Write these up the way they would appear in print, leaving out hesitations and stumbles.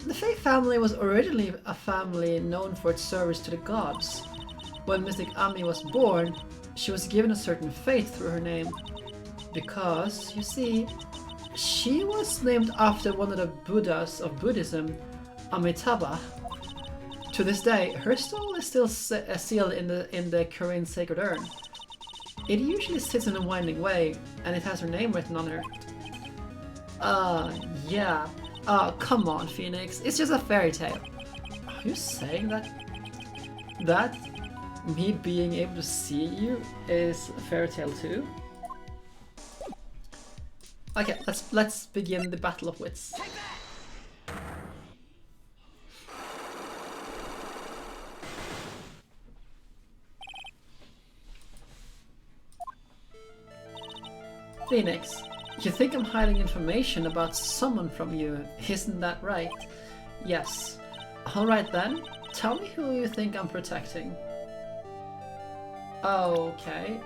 The Fey family was originally a family known for its service to the gods. When Mystic Ami was born, she was given a certain fate through her name. Because, you see, she was named after one of the Buddhas of Buddhism, Amitabha. To this day, her soul is still sealed in the Korean sacred urn. It usually sits in a winding way, and it has her name written on her. Yeah. Come on, FeyNix. It's just a fairy tale. Are you saying that me being able to see you is a fairy tale too? Okay, let's begin the battle of wits. FeyNix, you think I'm hiding information about someone from you, isn't that right? Yes. Alright then, tell me who you think I'm protecting. Okay.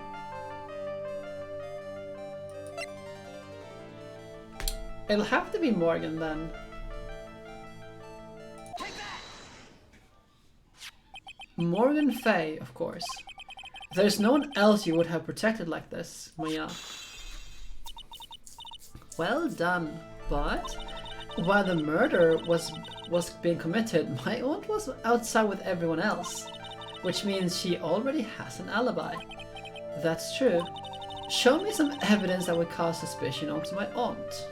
It'll have to be Morgan then. Morgan Fey, of course. There's no one else you would have protected like this, Maya. Well done, but while the murder was being committed, my aunt was outside with everyone else, which means she already has an alibi. That's true. Show me some evidence that would cast suspicion onto my aunt.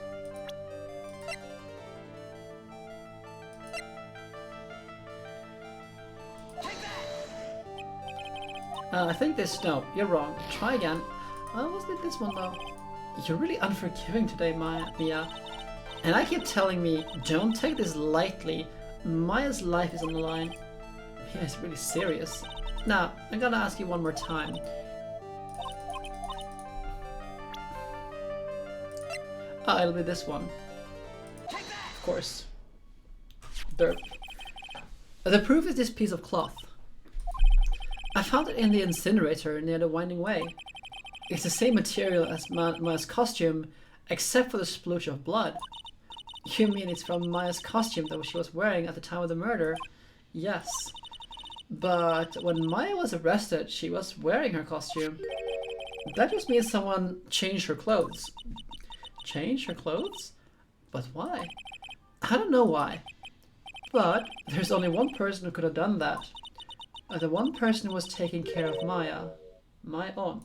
I think this. No, you're wrong. Try again. Wasn't it this one though? You're really unforgiving today, Mia. And I keep telling me, don't take this lightly. Maya's life is on the line. Mia is really serious. Now, I'm gonna ask you one more time. It'll be this one. Of course. Derp. The proof is this piece of cloth. I found it in the incinerator near the winding way. It's the same material as Maya's costume, except for the splooge of blood. You mean it's from Maya's costume that she was wearing at the time of the murder? Yes. But when Maya was arrested, she was wearing her costume. That just means someone changed her clothes. Change her clothes? But why? I don't know why. But there's only one person who could have done that. The one person who was taking care of Maya. My aunt.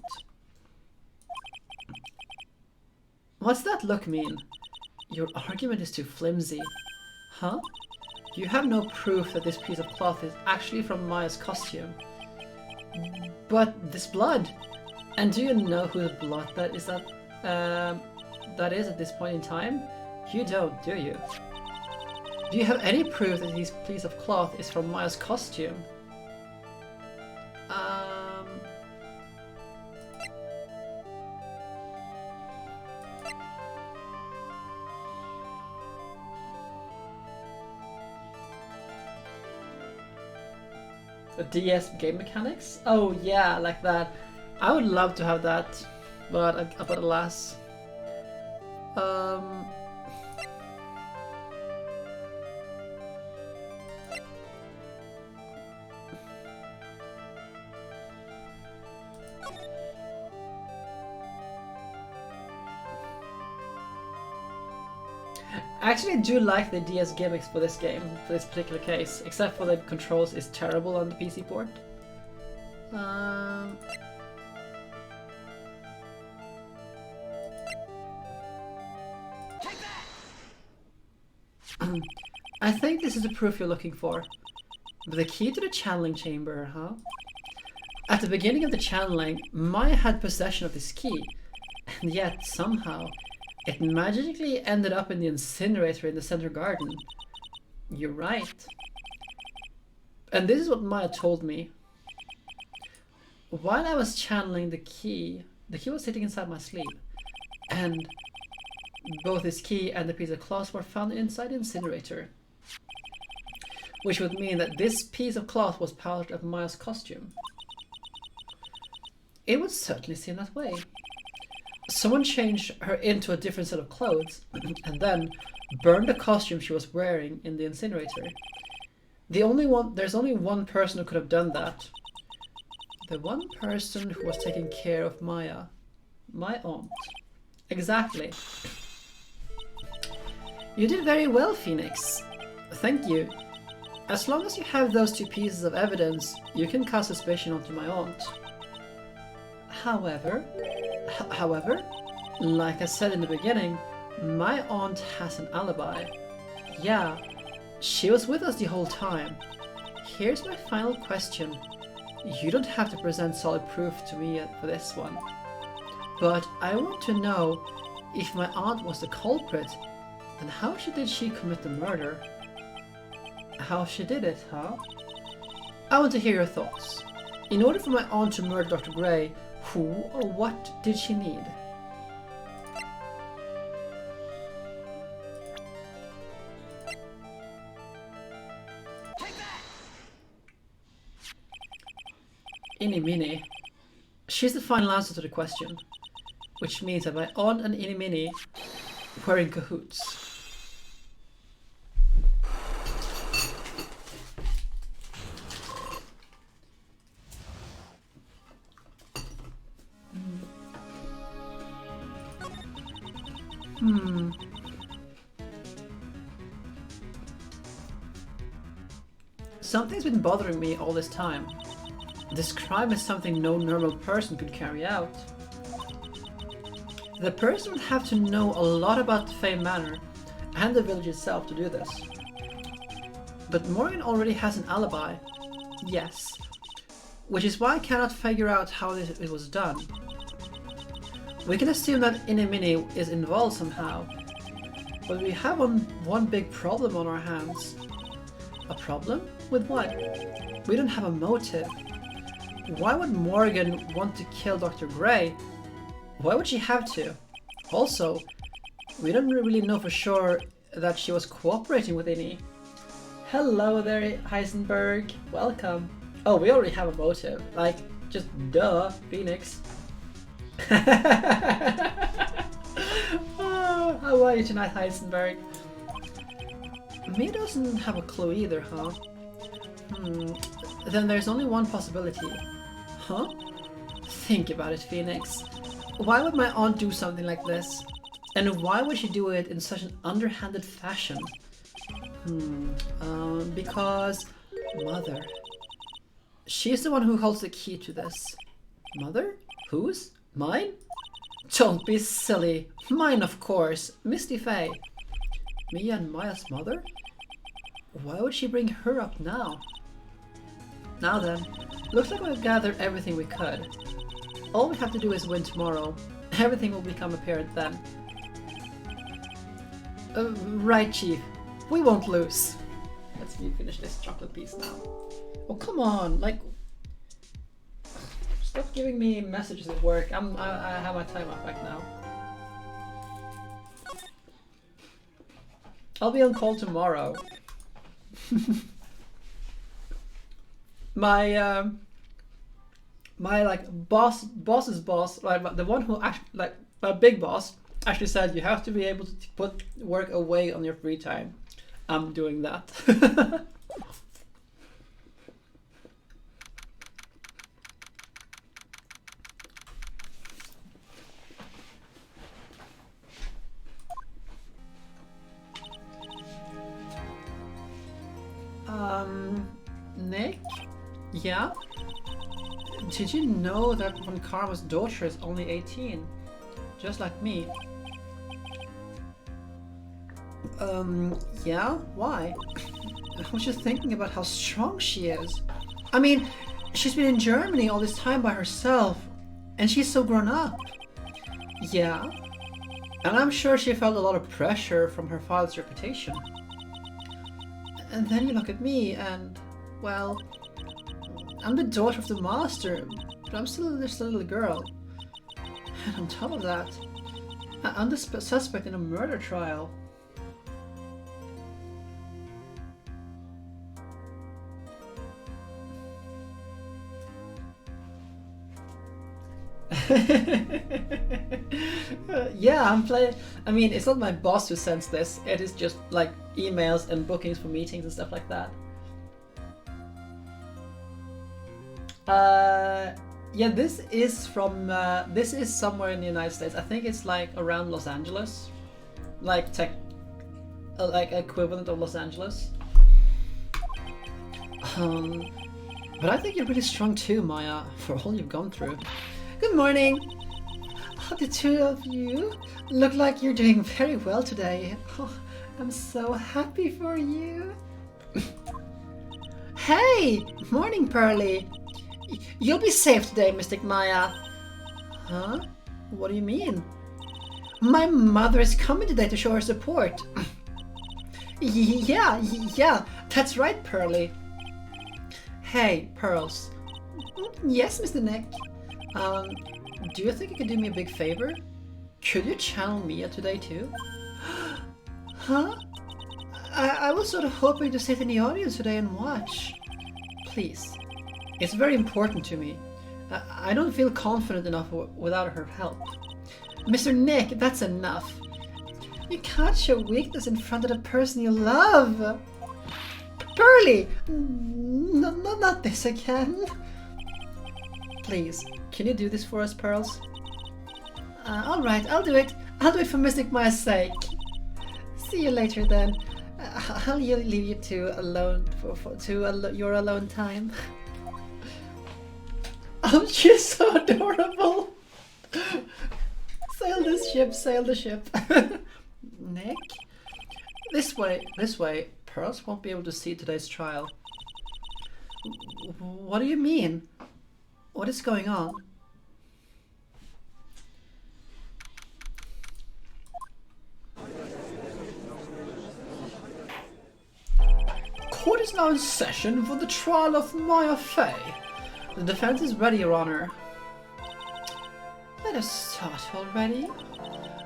What's that look mean? Your argument is too flimsy. Huh? You have no proof that this piece of cloth is actually from Maya's costume. But this blood! And do you know whose blood that is at this point in time? You don't, do you? Do you have any proof that this piece of cloth is from Maya's costume? The DS game mechanics? Oh yeah, like that. I would love to have that, but alas. Actually, I do like the DS gimmicks for this game, for this particular case, except for the controls is terrible on the PC port. I think this is the proof you're looking for. The key to the channeling chamber, huh? At the beginning of the channeling, Maya had possession of this key, and yet, somehow, it magically ended up in the incinerator in the center garden. You're right. And this is what Maya told me. While I was channeling the key was sitting inside my sleeve. And both this key and the piece of cloth were found inside the incinerator. Which would mean that this piece of cloth was part of Maya's costume. It would certainly seem that way. Someone changed her into a different set of clothes, and then burn the costume she was wearing in the incinerator. There's only one person who could have done that. The one person who was taking care of Maya. My aunt. Exactly. You did very well, FeyNix. Thank you. As long as you have those two pieces of evidence, you can cast suspicion onto my aunt. However, like I said in the beginning, my aunt has an alibi. Yeah, she was with us the whole time. Here's my final question. You don't have to present solid proof to me for this one. But I want to know if my aunt was the culprit, and how did she commit the murder? How she did it, huh? I want to hear your thoughts. In order for my aunt to murder Dr. Gray, who or what did she need? Innie Minnie. She's the final answer to the question, which means that my aunt and Innie Minnie were in cahoots. Something's been bothering me all this time. This crime is something no normal person could carry out. The person would have to know a lot about the Fey Manor and the village itself to do this. But Morgan already has an alibi. Yes. Which is why I cannot figure out how it was done. We can assume that Innie Minnie is involved somehow. But we have one big problem on our hands. A problem? With what? We don't have a motive. Why would Morgan want to kill Dr. Gray? Why would she have to? Also, we don't really know for sure that she was cooperating with Innie. Hello there, Heisenberg. Welcome. Oh, we already have a motive. Like, just duh, FeyNix. Oh, how are you tonight, Heisenberg? Me doesn't have a clue either, huh? Then there's only one possibility. Huh? Think about it, FeyNix. Why would my aunt do something like this? And why would she do it in such an underhanded fashion? Because... Mother. She's the one who holds the key to this. Mother? Whose? Mine? Don't be silly. Mine, of course. Misty Fey. Mia and Maya's mother? Why would she bring her up now? Now then, looks like we've gathered everything we could. All we have to do is win tomorrow. Everything will become apparent then. Right, Chief. We won't lose. Let's finish this chocolate piece now. Oh, come on, like... Stop giving me messages at work. I have my time off right now. I'll be on call tomorrow. My like boss's boss, like the one who actually, like my big boss, actually said you have to be able to put work away on your free time. I'm doing that. Nick? Yeah? Did you know that Von Karma's daughter is only 18? Just like me. Yeah? Why? I was just thinking about how strong she is. I mean, she's been in Germany all this time by herself, and she's so grown up. Yeah? And I'm sure she felt a lot of pressure from her father's reputation. And then you look at me and, well, I'm the daughter of the master, but I'm still just a little girl. And on top of that, I'm the suspect in a murder trial. Yeah, I'm playing. I mean, it's not my boss who sends this. It is just like emails and bookings for meetings and stuff like that. Yeah, this is from. This is somewhere in the United States. I think it's like around Los Angeles, like like equivalent of Los Angeles. But I think you're really strong too, Maya, for all you've gone through. Good morning. Oh, the two of you look like you're doing very well today. Oh, I'm so happy for you. Hey! Morning, Pearly. You'll be safe today, Mystic Maya. Huh? What do you mean? My mother is coming today to show her support. Yeah, that's right, Pearly. Hey, Pearls. Yes, Mr. Nick. Do you think you could do me a big favor? Could you channel Mia today too? Huh? I was sort of hoping to sit in the audience today and watch. Please. It's very important to me. I don't feel confident enough without her help. Mr. Nick, that's enough. You can't show weakness in front of the person you love. Pearly! No, not this again. Please, can you do this for us, Pearls? Alright, I'll do it. I'll do it for Mystic Maya's sake. See you later then. I'll leave you two alone to your alone time. Oh, she's so adorable. Sail this ship, sail the ship. Nick? This way. Pearls won't be able to see today's trial. What do you mean? What is going on? Court is now in session for the trial of Maya Fey. The defense is ready, Your Honor. Let us start already.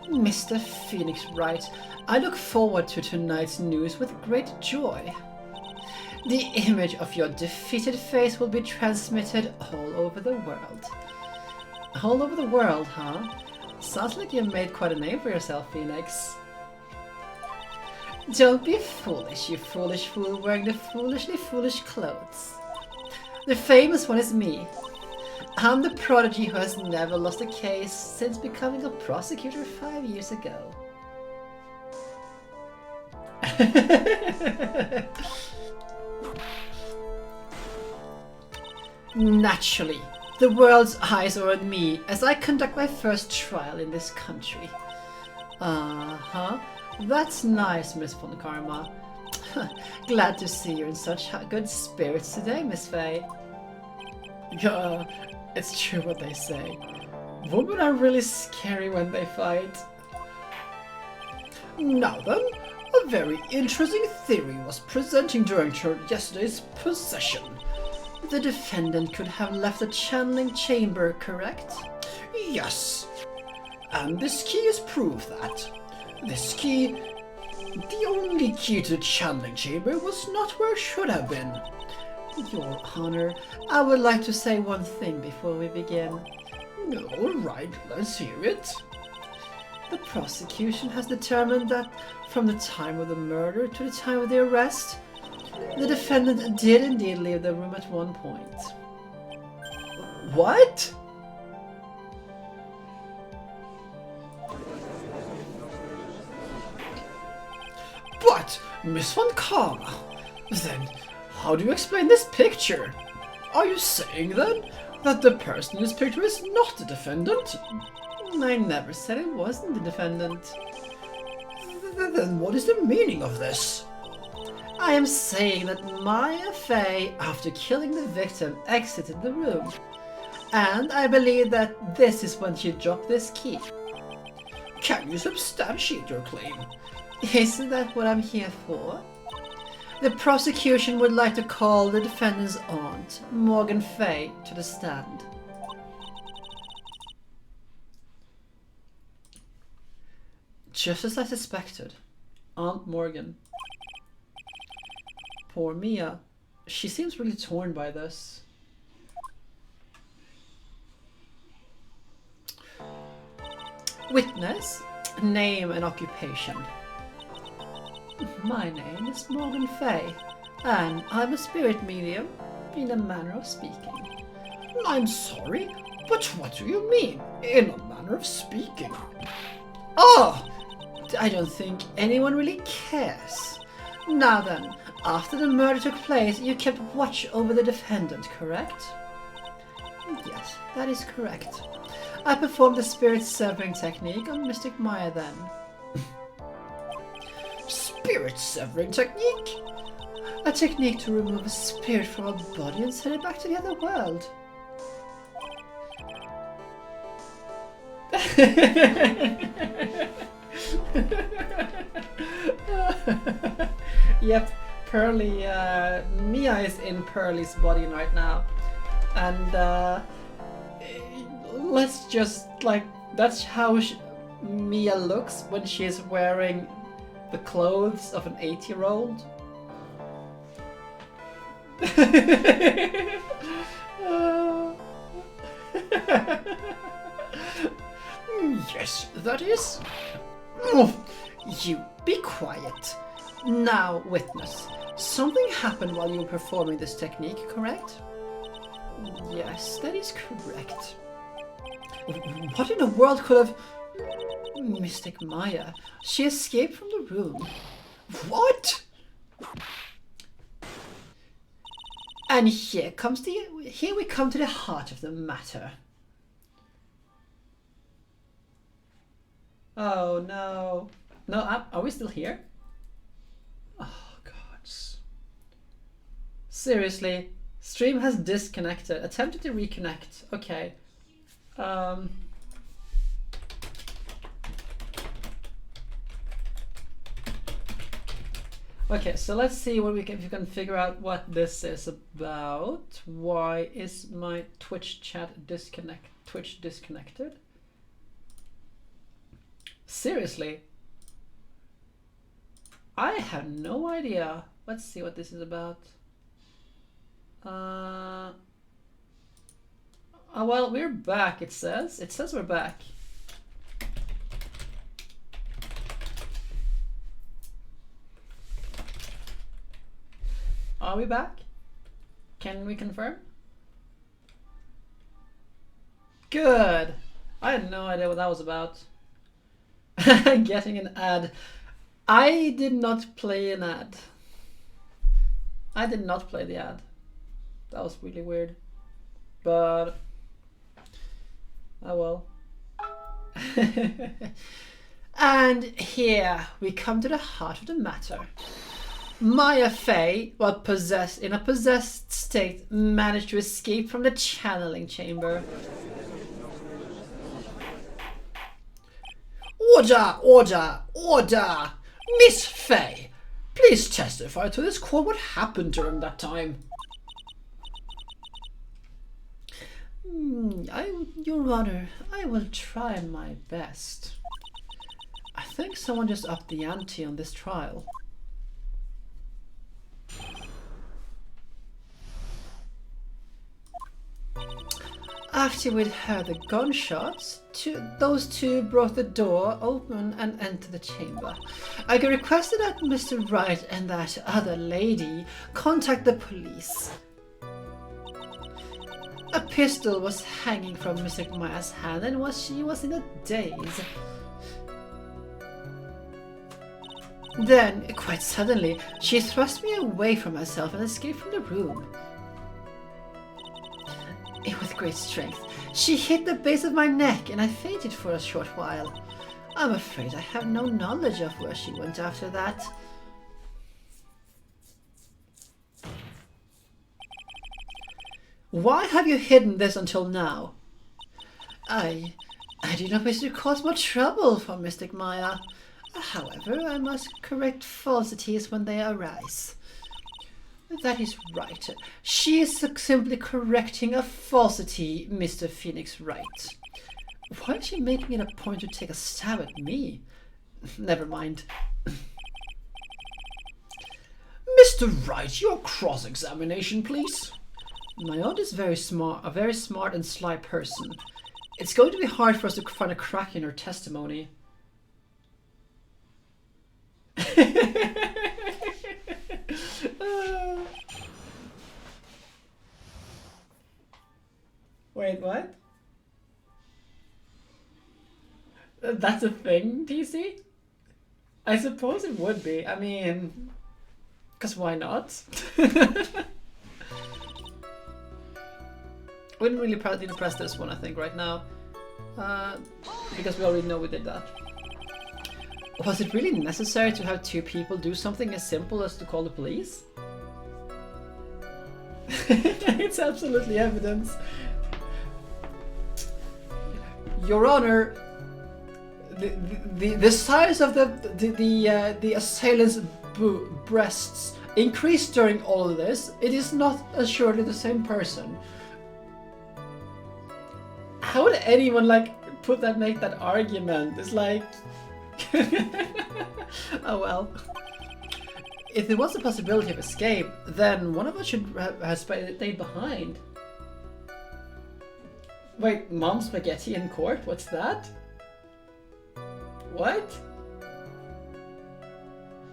Mr. FeyNix Wright, I look forward to tonight's news with great joy. The image of your defeated face will be transmitted all over the world. All over the world, huh? Sounds like you made quite a name for yourself, FeyNix. Don't be foolish, you foolish fool wearing the foolishly foolish clothes. The famous one is me. I'm the prodigy who has never lost a case since becoming a prosecutor 5 years ago. Naturally, the world's eyes are on me as I conduct my first trial in this country. Uh-huh. That's nice, Miss Von Karma. Glad to see you're in such good spirits today, Miss Fey. Yeah, it's true what they say. Women are really scary when they fight. Now then, a very interesting theory was presenting during yesterday's possession. The defendant could have left the channeling chamber, correct? Yes. And this key is proof that. This key, the only key to the channeling chamber, was not where it should have been. Your Honor, I would like to say one thing before we begin. All right, let's hear it. The prosecution has determined that from the time of the murder to the time of the arrest, the defendant did indeed leave the room at one point. What? But, Miss Von Karma, then how do you explain this picture? Are you saying then that the person in this picture is not the defendant? I never said it wasn't the defendant. Then what is the meaning of this? I am saying that Maya Fey, after killing the victim, exited the room. And I believe that this is when she dropped this key. Can you substantiate your claim? Isn't that what I'm here for? The prosecution would like to call the defendant's aunt, Morgan Fey, to the stand. Just as I suspected, Aunt Morgan. Poor Mia. She seems really torn by this. Witness, name and occupation. My name is Morgan Fey, and I'm a spirit medium, in a manner of speaking. I'm sorry, but what do you mean, in a manner of speaking? Oh! I don't think anyone really cares. Now then, after the murder took place, you kept watch over the defendant, correct? Yes, that is correct. I performed the spirit severing technique on Mystic Maya then. Spirit severing technique? A technique to remove a spirit from a body and send it back to the other world. Yep, Pearly, Mia is in Pearly's body right now. And let's just, like, that's how Mia looks when she's wearing the clothes of an 8-year-old. Yes, that is. You be quiet. Now, witness. Something happened while you were performing this technique, correct? Yes, that is correct. What in the world could have... Mystic Maya. She escaped from the room. What? And here we come to the heart of the matter. Oh no. No, are we still here? Oh gods. Seriously, stream has disconnected. Attempted to reconnect. Okay. Okay, so let's see what if you can figure out what this is about. Why is my Twitch chat disconnected? Seriously? I have no idea. Let's see what this is about. Oh, well, we're back, it says. It says we're back. Are we back? Can we confirm? Good. I had no idea what that was about. Getting an ad. I did not play an ad. I did not play the ad. That was really weird. But oh well. And here we come to the heart of the matter. Maya Fey, while in a possessed state, managed to escape from the channeling chamber. Order! Order! Order! Miss Fey, please testify to this court what happened during that time. Your Honor, I will try my best. I think someone just upped the ante on this trial. After we'd heard the gunshots, those two broke the door open and entered the chamber. I requested that Mr. Wright and that other lady contact the police. A pistol was hanging from Mystic Maya's hand and she was in a daze. Then, quite suddenly, she thrust me away from myself and escaped from the room. With great strength, she hit the base of my neck and I fainted for a short while. I'm afraid I have no knowledge of where she went after that. Why have you hidden this until now? I do not wish to cause more trouble for Mystic Maya. However, I must correct falsities when they arise. That is right. She is simply correcting a falsity, Mr. FeyNix Wright. Why is she making it a point to take a stab at me? Never mind. Mr. Wright, your cross-examination, please. My aunt is very smart, a very smart and sly person. It's going to be hard for us to find a crack in her testimony. Wait, what? That's a thing, TC? I suppose it would be. I mean, because why not? We didn't really need to press this one, I think, right now. Because we already know we did that. Was it really necessary to have two people do something as simple as to call the police? It's absolutely evidence. Your Honor, the size of the assailant's breasts increased during all of this. It is not assuredly the same person. How would anyone like make that argument? It's like, oh well. If there was a possibility of escape, then one of us should have stayed behind. Wait, mom spaghetti in court? What's that? What?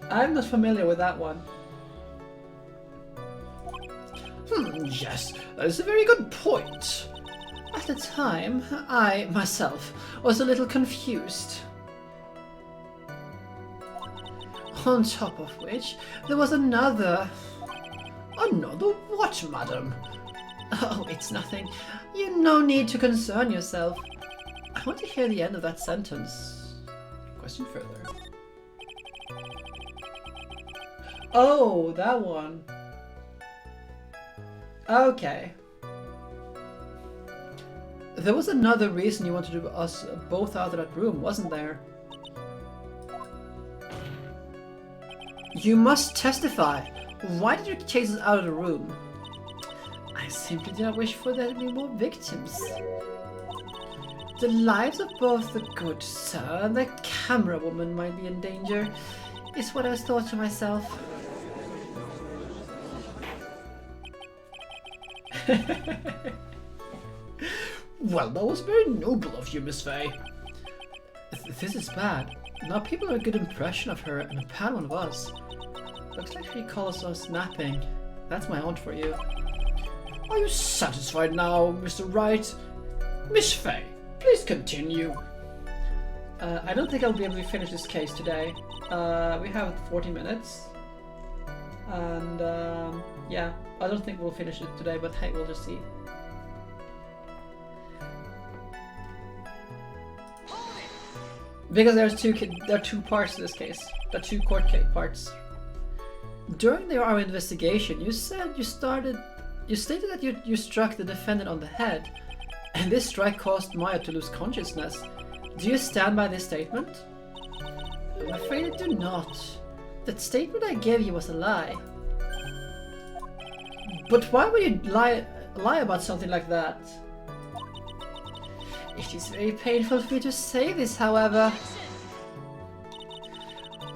I'm not familiar with that one. Yes, that is a very good point. At the time, I, myself, was a little confused. On top of which, there was another... Another what, madam? Oh, it's nothing. You no need to concern yourself. I want to hear the end of that sentence. Question further. Oh, that one. Okay. There was another reason you wanted us both out of that room, wasn't there? You must testify. Why did you chase us out of the room? I simply did not wish for there to be more victims. The lives of both the good sir and the camera woman might be in danger, is what I thought to myself. Well, that was very noble of you, Miss Fey. This is bad. Now people have a good impression of her and a bad one of us. Looks like she calls us napping. That's my aunt for you. Are you satisfied now, Mr. Wright? Miss Fey, please continue. I don't think I'll be able to finish this case today. We have 40 minutes. And yeah, I don't think we'll finish it today, but hey, we'll just see. Because there are two parts to this case. There are two court case parts. During our investigation, you stated that you struck the defendant on the head, and this strike caused Maya to lose consciousness. Do you stand by this statement? I'm afraid I do not. That statement I gave you was a lie. But why would you lie about something like that? It is very painful for me to say this, however.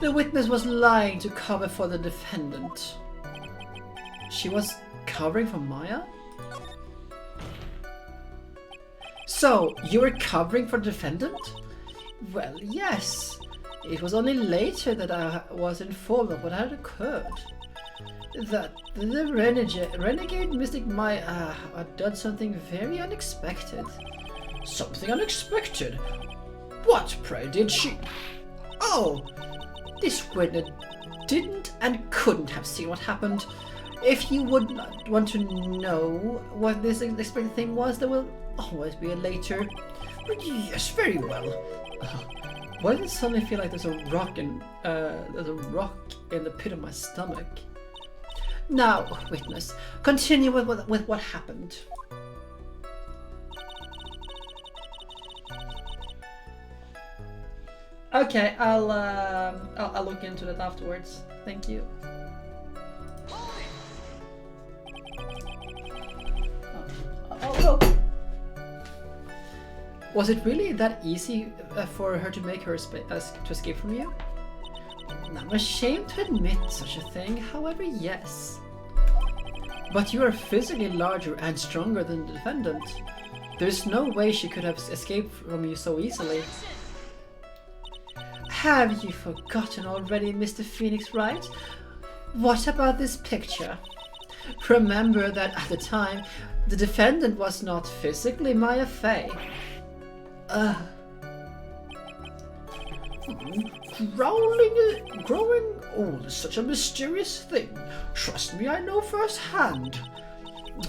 The witness was lying to cover for the defendant. She was covering for Maya? So, you were covering for the defendant? Well, yes. It was only later that I was informed of what had occurred. That the renegade mystic Maya had done something very unexpected. Something unexpected? What, pray, did she? Oh! This witness didn't and couldn't have seen what happened. If you would not want to know what this unexpected thing was, there will always be a later. But yes, very well. Why does it suddenly feel like there's a rock in the pit of my stomach? Now, witness, continue with what happened. Okay, I'll look into that afterwards. Thank you. Oh. Was it really that easy for her to make her to escape from you? I'm ashamed to admit such a thing, however, yes. But you are physically larger and stronger than the defendant. There's no way she could have escaped from you so easily. Have you forgotten already, Mr. FeyNix, Wright? What about this picture? Remember that at the time, the defendant was not physically Maya Fey. Growing old is such a mysterious thing. Trust me, I know firsthand.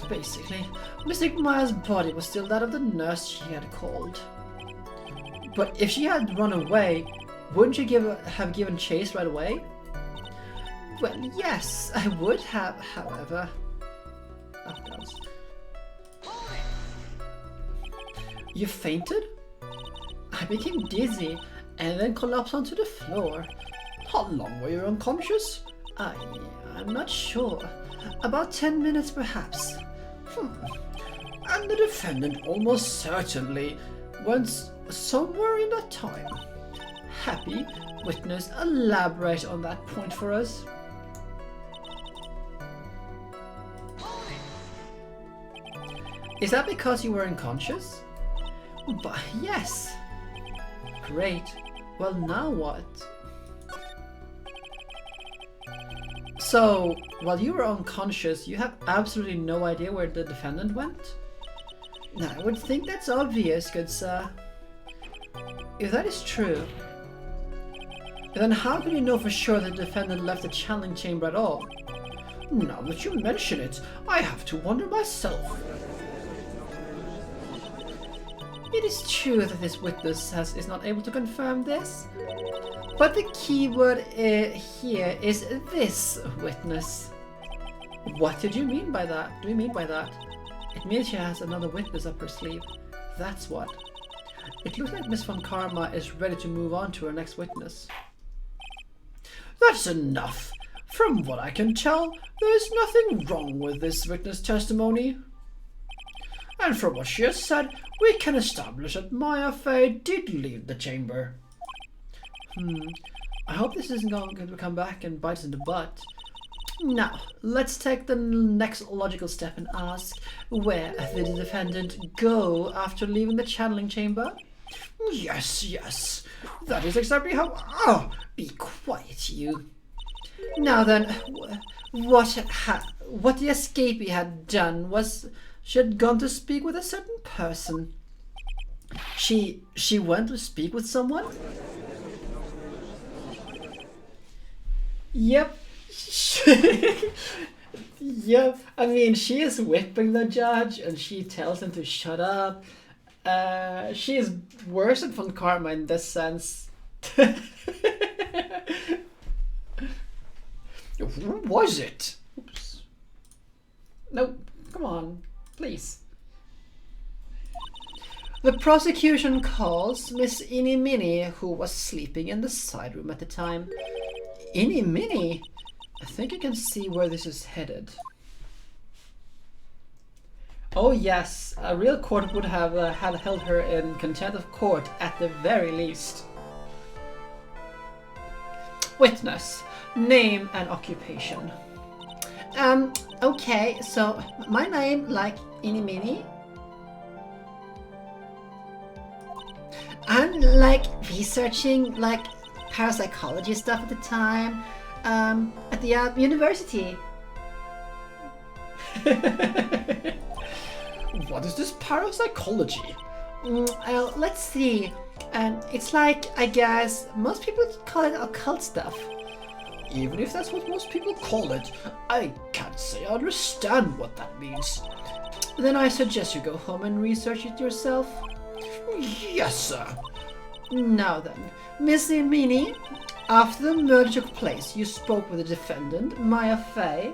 Basically, Mystic Maya's body was still that of the nurse she had called. But if she had run away, wouldn't you have given chase right away? Well, yes, I would have, however. Oh, God. You fainted? I became dizzy and then collapsed onto the floor. How long were you unconscious? I'm not sure. About 10 minutes, perhaps. And the defendant almost certainly went somewhere in that time. Happy, witness, elaborate on that point for us. Is that because you were unconscious? But yes. Great. Well, now what? So, while you were unconscious, you have absolutely no idea where the defendant went? I would think that's obvious, good sir. If that is true, then how can you know for sure the defendant left the channeling chamber at all? Now that you mention it, I have to wonder myself. It is true that this witness is not able to confirm this, but the key word here is this witness. What did you mean by that? Do you mean by that? It means she has another witness up her sleeve. That's what. It looks like Miss Von Karma is ready to move on to her next witness. That's enough. From what I can tell, there is nothing wrong with this witness testimony. And from what she has said, we can establish that Maya Fey did leave the chamber. I hope this isn't going to come back and bite us in the butt. Now, let's take the next logical step and ask, where did the defendant go after leaving the channeling chamber? Yes. That is exactly how... Oh, be quiet, you. Now then, what the escapee had done was she had gone to speak with a certain person. She went to speak with someone? Yep. Yep. I mean, she is whipping the judge and she tells him to shut up. She is worse than Von Karma in this sense. Who was it? Oops. No, come on, please. The prosecution calls Miss Eeny Minnie, who was sleeping in the side room at the time. Eeny Minnie? I think you can see where this is headed. Oh yes, a real court would have had held her in contempt of court at the very least. Witness, name and occupation. Okay, so my name, like Eeny Minnie. I'm like researching like parapsychology stuff at the time, at the university. What is this parapsychology? Well, let's see. It's like, I guess, most people call it occult stuff. Even if that's what most people call it, I can't say I understand what that means. Then I suggest you go home and research it yourself. Yes, sir. Now then, Miss Minnie, after the murder took place, you spoke with the defendant, Maya Fey.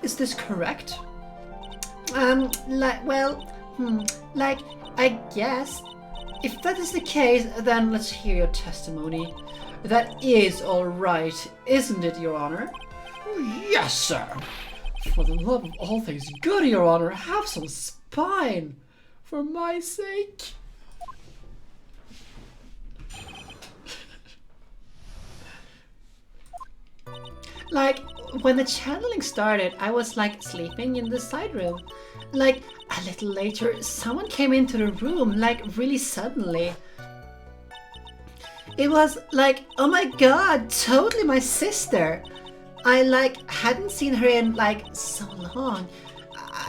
Is this correct? Like, I guess. If that is the case, then let's hear your testimony. That is all right, isn't it, Your Honor? Yes, sir. For the love of all things good, Your Honor, have some spine. For my sake. Like, when the channeling started, I was like sleeping in the side room. Like, a little later, someone came into the room, like, really suddenly. It was like, oh my god, totally my sister. I, like, hadn't seen her in, like, so long.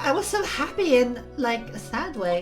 I was so happy in, like, a sad way.